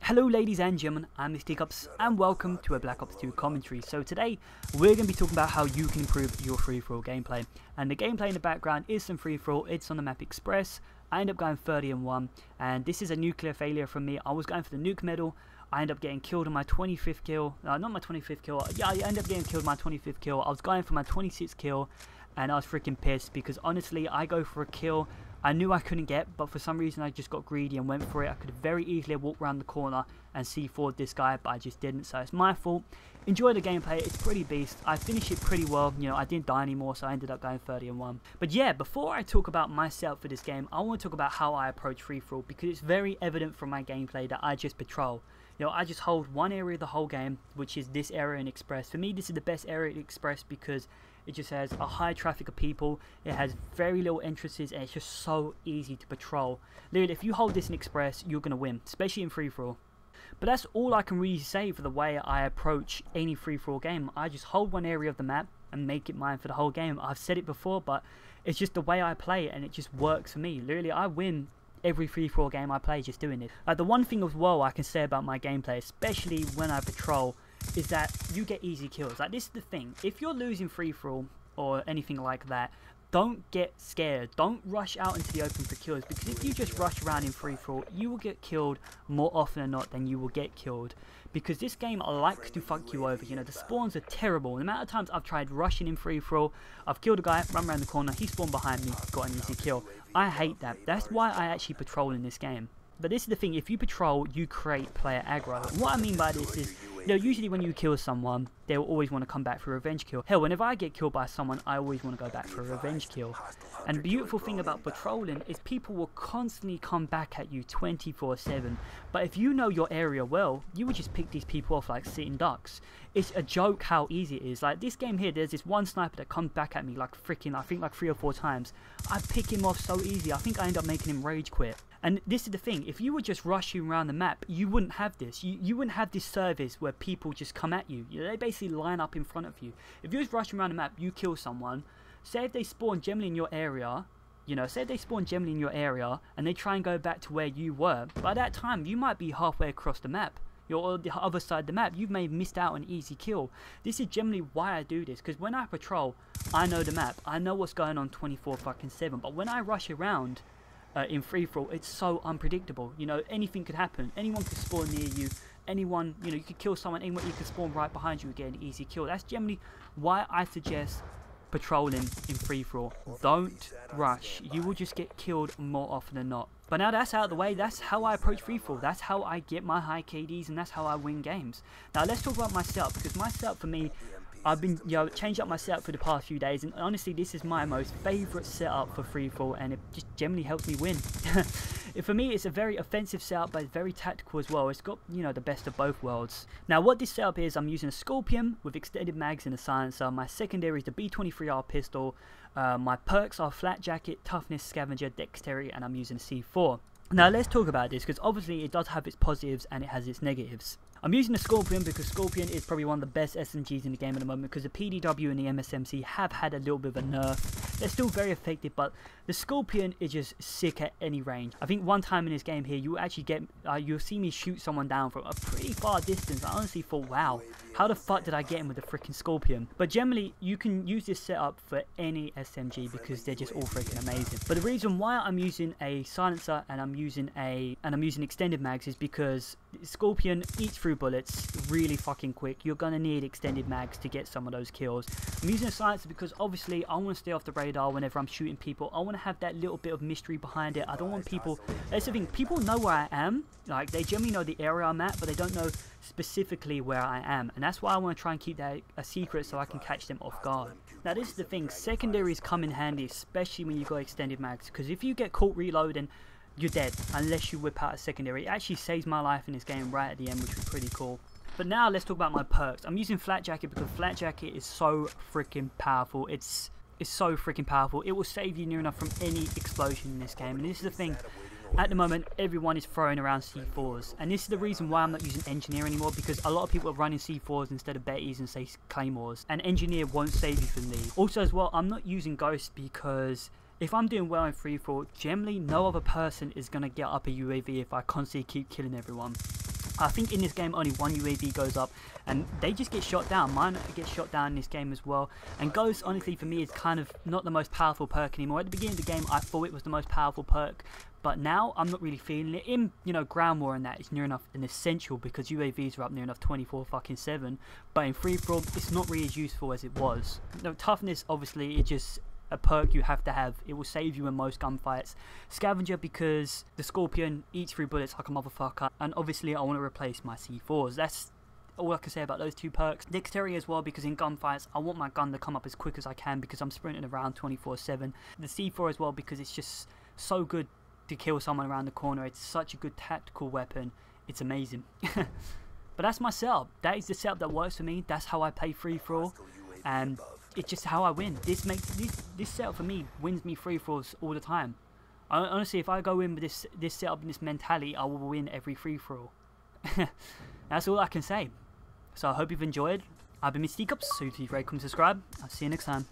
Hello ladies and gentlemen, I'm Mr. Teacups and welcome to a Black Ops 2 commentary. So today we're going to be talking about how you can improve your free-for-all gameplay. And the gameplay in the background is some free-for-all, it's on the map Express. I end up going 30-1 and this is a nuclear failure from me. I was going for the nuke medal, I end up getting killed on my 25th kill, not my 25th kill, yeah, I end up getting killed on my 25th kill. I was going for my 26th kill and I was freaking pissed because honestly I go for a kill I knew I couldn't get, but for some reason I just got greedy and went for it. I could have very easily walked around the corner and C4'd this guy, but I just didn't, so it's my fault. Enjoy the gameplay, it's pretty beast. I finished it pretty well, you know, I didn't die anymore, so I ended up going 30-1. But yeah, before I talk about my setup for this game, I want to talk about how I approach free-for-all, because it's very evident from my gameplay that I just patrol. You know, I just hold one area the whole game, which is this area in Express. For me, this is the best area in Express because it just has a high traffic of people, it has very little entrances, and it's just so easy to patrol. Literally, if you hold this in Express, you're going to win, especially in free-for-all. But that's all I can really say for the way I approach any free-for-all game. I just hold one area of the map and make it mine for the whole game. I've said it before, but it's just the way I play, and it just works for me. Literally, I win every free-for-all game I play just doing it. Like, the one thing as well I can say about my gameplay, especially when I patrol, is that you get easy kills. Like, this is the thing, if you're losing free-for-all or anything like that, don't get scared, don't rush out into the open for kills, because if you just rush around in free-for-all, you will get killed more often than not than you will get killed, because this game likes to fuck you over. You know, the spawns are terrible. The amount of times I've tried rushing in free-for-all, I've killed a guy, run around the corner, he spawned behind me, got an easy kill. I hate that. That's why I actually patrol in this game. But this is the thing, if you patrol, you create player aggro. What I mean by this is, you know, usually when you kill someone, they'll always want to come back for a revenge kill. Hell, whenever I get killed by someone, I always want to go back for a revenge kill. And the beautiful thing about patrolling is people will constantly come back at you 24/7. But if you know your area well, you would just pick these people off like sitting ducks. It's a joke how easy it is. Like, this game here, there's this one sniper that comes back at me like freaking, I think like 3 or 4 times. I pick him off so easy, I think I end up making him rage quit. And this is the thing, if you were just rushing around the map, you wouldn't have this. You wouldn't have this service where people just come at you. They basically line up in front of you. If you're just rushing around the map, you kill someone, say if they spawn generally in your area, you know, say if they spawn generally in your area and they try and go back to where you were, by that time you might be halfway across the map. You're on the other side of the map, you may have missed out on an easy kill. This is generally why I do this, because when I patrol, I know the map, I know what's going on 24/7, but when I rush around in free-for-all, it's so unpredictable. You know, anything could happen, anyone could spawn near you, anyone, you know, you could kill someone, anyone, you could spawn right behind you and get an easy kill. That's generally why I suggest patrolling in free-for-all. Don't rush, you will just get killed more often than not. But now that's out of the way, that's how I approach free-for-all, that's how I get my high KDs, and that's how I win games. Now let's talk about my setup, because my setup for me, I've been, you know, changed up my setup for the past few days, and honestly this is my most favourite setup for free-for-all, and it just generally helps me win. For me, it's a very offensive setup, but it's very tactical as well. It's got, you know, the best of both worlds. Now what this setup is, I'm using a Scorpion with extended mags and a silencer. My secondary is the B23R pistol. My perks are Flat Jacket, Toughness, Scavenger, Dexterity, and I'm using a C4. Now let's talk about this, because obviously it does have its positives and it has its negatives. I'm using the Scorpion because Scorpion is probably one of the best SMGs in the game at the moment, because the PDW and the MSMC have had a little bit of a nerf. They're still very effective, but the Scorpion is just sick at any range. I think one time in this game here, you actually get, you'll see me shoot someone down from a pretty far distance. I honestly thought, wow, how the fuck did I get him with the freaking Scorpion? But generally, you can use this setup for any SMG because they're just all freaking amazing. But the reason why I'm using a silencer and I'm using extended mags is because Scorpion eats through bullets really fucking quick. You're gonna need extended mags to get some of those kills. I'm using a silencer because obviously I want to stay off the radar whenever I'm shooting people. I want to have that little bit of mystery behind it. I don't want people, that's the thing, people know where I am, like they generally know the area I'm at, but they don't know specifically where I am, and that's why I want to try and keep that a secret so I can catch them off guard. Now this is the thing, secondaries come in handy, especially when you got extended mags, because if you get caught reloading, you're dead unless you whip out a secondary. It actually saves my life in this game right at the end, which was pretty cool. But now let's talk about my perks. I'm using Flat Jacket because Flat Jacket is so freaking powerful. It's so freaking powerful. It will save you near enough from any explosion in this game. And this is the thing, at the moment everyone is throwing around C4s, and this is the reason why I'm not using Engineer anymore, because a lot of people are running C4s instead of Betties and say Claymores, and Engineer won't save you from these. Also as well, I'm not using Ghost because if I'm doing well in free-for-all, generally no other person is going to get up a UAV if I constantly keep killing everyone. I think in this game only one UAV goes up and they just get shot down. Mine gets shot down in this game as well. And Ghost, honestly, for me is kind of not the most powerful perk anymore. At the beginning of the game I thought it was the most powerful perk, but now I'm not really feeling it. In, you know, ground war and that, it's near enough an essential because UAVs are up near enough 24/7. But in free for all, it's not really as useful as it was. No, toughness, obviously, it just a perk you have to have. It will save you in most gunfights. Scavenger, because the Scorpion eats through bullets like a motherfucker, and obviously I want to replace my C4s. That's all I can say about those two perks. Dexterity as well, because in gunfights I want my gun to come up as quick as I can because I'm sprinting around 24/7. The C4 as well, because it's just so good to kill someone around the corner. It's such a good tactical weapon. It's amazing. But that's my setup. That is the setup that works for me. That's how I play free for all, and it's just how I win. This setup for me wins me free for alls all the time. Honestly, if I go in with this setup and this mentality, I will win every free for all. That's all I can say. So I hope you've enjoyed. I've been Mr. Teacups, so please rate, comment, subscribe. I'll see you next time.